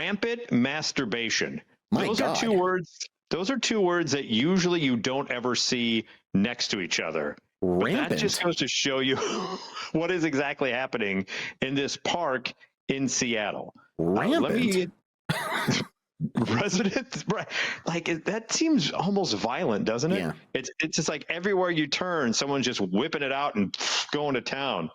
rampant masturbation. My Those God. are two words. Those are two words that usually you don't ever see next to each other. Rampant. That just goes to show you what is exactly happening in this park in Seattle. Rampant. Residents, like that seems almost violent, doesn't it? Yeah. It's just like everywhere you turn, someone's just whipping it out and going to town.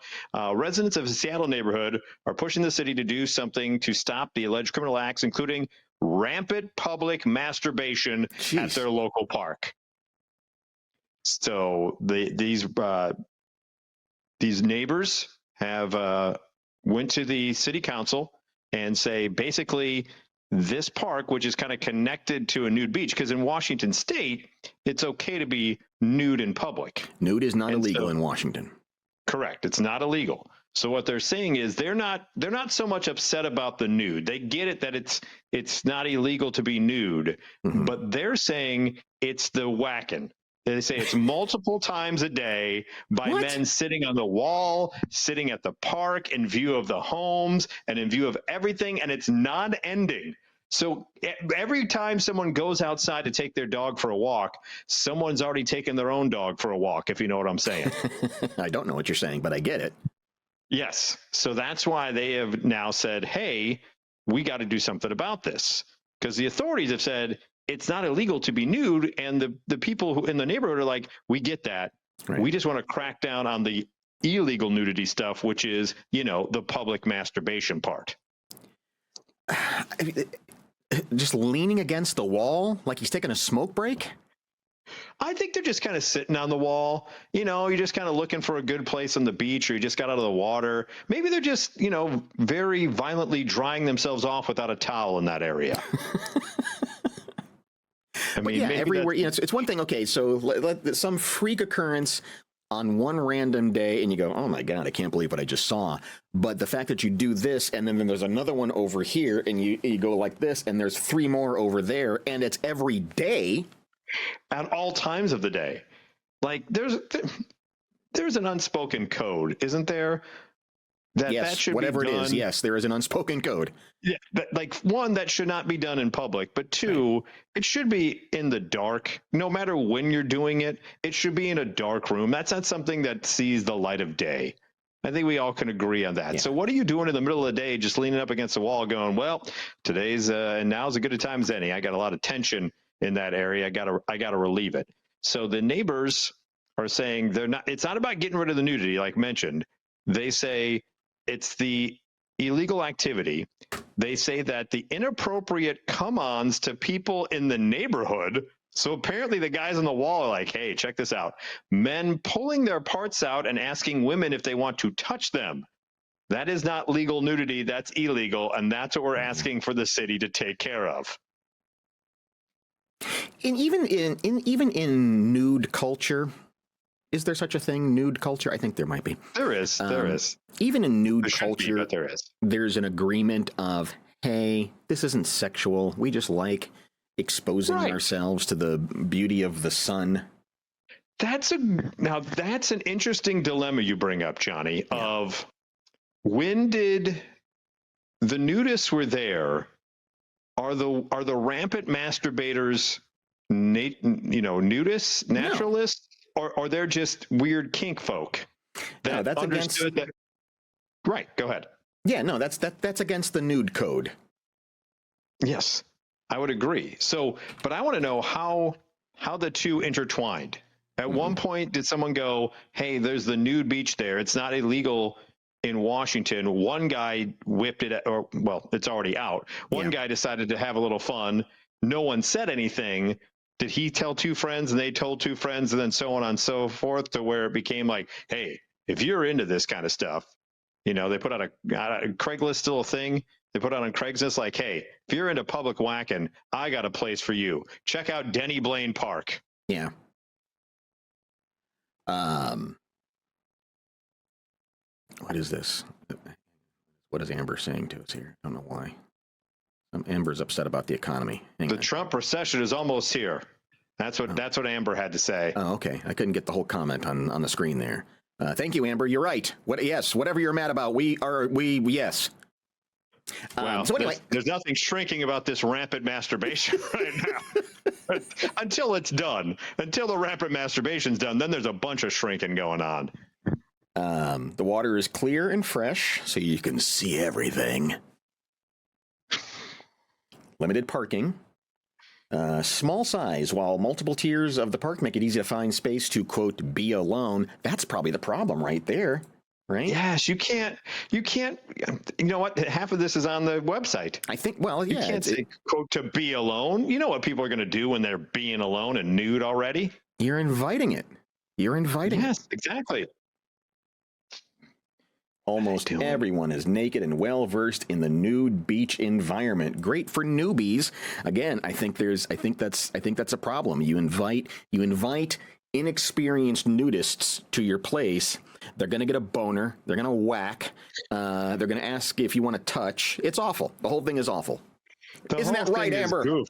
Residents of the Seattle neighborhood are pushing the city to do something to stop the alleged criminal acts, including rampant public masturbation at their local park. So these neighbors have went to the city council and say basically this park, which is kind of connected to a nude beach, because in Washington State, it's okay to be nude in public. Nude is not illegal in Washington. Correct. It's not illegal. So what they're saying is they're not so much upset about the nude. They get it that it's not illegal to be nude, but they're saying it's the whacking. They say it's multiple times a day by men sitting on the wall, sitting at the park in view of the homes and in view of everything, and it's non-ending. So every time someone goes outside to take their dog for a walk, someone's already taken their own dog for a walk, if you know what I'm saying. I don't know what you're saying, but I get it. Yes. So that's why they have now said, hey, we got to do something about this, because the authorities have said, it's not illegal to be nude, and the people who in the neighborhood are like, we get that. Right. We just want to crack down on the illegal nudity stuff, which is, the public masturbation part. Just leaning against the wall like he's taking a smoke break? I think they're just kind of sitting on the wall. You're just kind of looking for a good place on the beach, or you just got out of the water. Maybe they're just, very violently drying themselves off without a towel in that area. Everywhere. It's one thing. Okay, so some freak occurrence on one random day, and you go, "Oh my God, I can't believe what I just saw." But the fact that you do this, and then there's another one over here, and you go like this, and there's three more over there, and it's every day, at all times of the day. Like there's an unspoken code, isn't there? That should whatever be done. It is. Yes, there is an unspoken code. Yeah, one, that should not be done in public, but two, it should be in the dark. No matter when you're doing it, it should be in a dark room. That's not something that sees the light of day. I think we all can agree on that. Yeah. So what are you doing in the middle of the day, just leaning up against the wall going, well, today's and now's as good a time as any. I got a lot of tension in that area. I gotta relieve it. So the neighbors are saying it's not about getting rid of the nudity, like mentioned. They say it's the illegal activity. They say that the inappropriate come-ons to people in the neighborhood. So apparently the guys on the wall are like, hey, check this out. Men pulling their parts out and asking women if they want to touch them. That is not legal nudity. That's illegal. And that's what we're asking for the city to take care of. And even in nude culture, is there such a thing, nude culture? I think there might be. There is. There is. Even in nude culture, but there is. There's an agreement of, hey, this isn't sexual. We just like exposing ourselves to the beauty of the sun. That's an interesting dilemma you bring up, Johnny, of when did the nudists were there? Are the rampant masturbators, nudists, naturalists? No. Or they're just weird kink folk that that's understood that. Right. Go ahead. Yeah, no, that's against the nude code. Yes, I would agree. So, but I want to know how the two intertwined. At one point, did someone go, hey, there's the nude beach there. It's not illegal in Washington. One guy whipped it, it's already out. One guy decided to have a little fun. No one said anything. Did he tell two friends and they told two friends and then so on and so forth, to where it became like, hey, if you're into this kind of stuff, they put out a Craigslist, still a thing. They put out on Craigslist like, hey, if you're into public whacking, I got a place for you. Check out Denny Blaine Park. Yeah. What is this? What is Amber saying to us here? I don't know why. Amber's upset about the economy. The Trump recession is almost here. That's what Amber had to say. Oh, okay. I couldn't get the whole comment on the screen there. Thank you, Amber. You're right. Yes, whatever you're mad about, yes. Well, so anyway, there's nothing shrinking about this rampant masturbation right now. Until it's done. Until the rampant masturbation's done, then there's a bunch of shrinking going on. The water is clear and fresh, so you can see everything. Limited parking. Small size, while multiple tiers of the park make it easy to find space to, quote, be alone. That's probably the problem right there, right? Yes, you can't, you know what? Half of this is on the website. I think, well, yeah. You can't say, quote, to be alone. You know what people are going to do when they're being alone and nude already? You're inviting it. You're inviting it. Yes, exactly. Almost everyone is naked and well-versed in the nude beach environment. Great for newbies. Again, I think that's a problem. You invite inexperienced nudists to your place. They're going to get a boner. They're going to whack. They're going to ask if you want to touch. It's awful. The whole thing is awful. Isn't that right, Amber?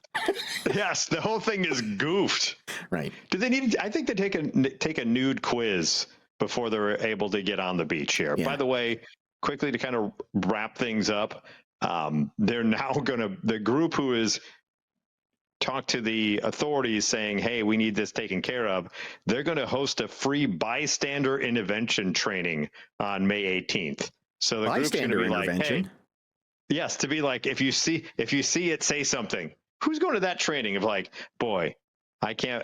Yes, the whole thing is goofed. Right. Do they need? I think they take a nude quiz before they're able to get on the beach here. Yeah. By the way, quickly to kind of wrap things up, they're now the group who is talked to the authorities saying, hey, we need this taken care of, they're going to host a free bystander intervention training on May 18th. So the group's going to be like, hey, yes, to be like, if you see it, say something. Who's going to that training of like, boy, I can't.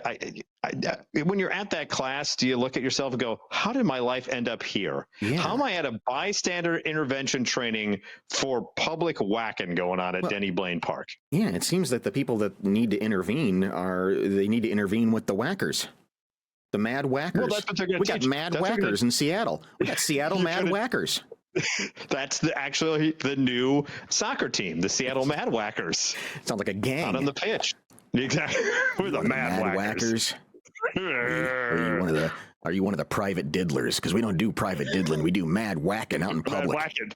When you're at that class, do you look at yourself and go, how did my life end up here? Yeah. How am I at a bystander intervention training for public whacking going on at Denny Blaine Park? Yeah, it seems that the people that need to intervene need to intervene with the whackers. The mad whackers. Well, that's what they're going to teach. We got mad whackers in Seattle. We got Seattle mad whackers. That's actually the new soccer team, the Seattle Mad Whackers. Sounds like a gang. Out on the pitch. Exactly. We're the mad whackers. Are you one of the private diddlers? Because we don't do private diddling. We do mad whacking out in public. Mad whacking.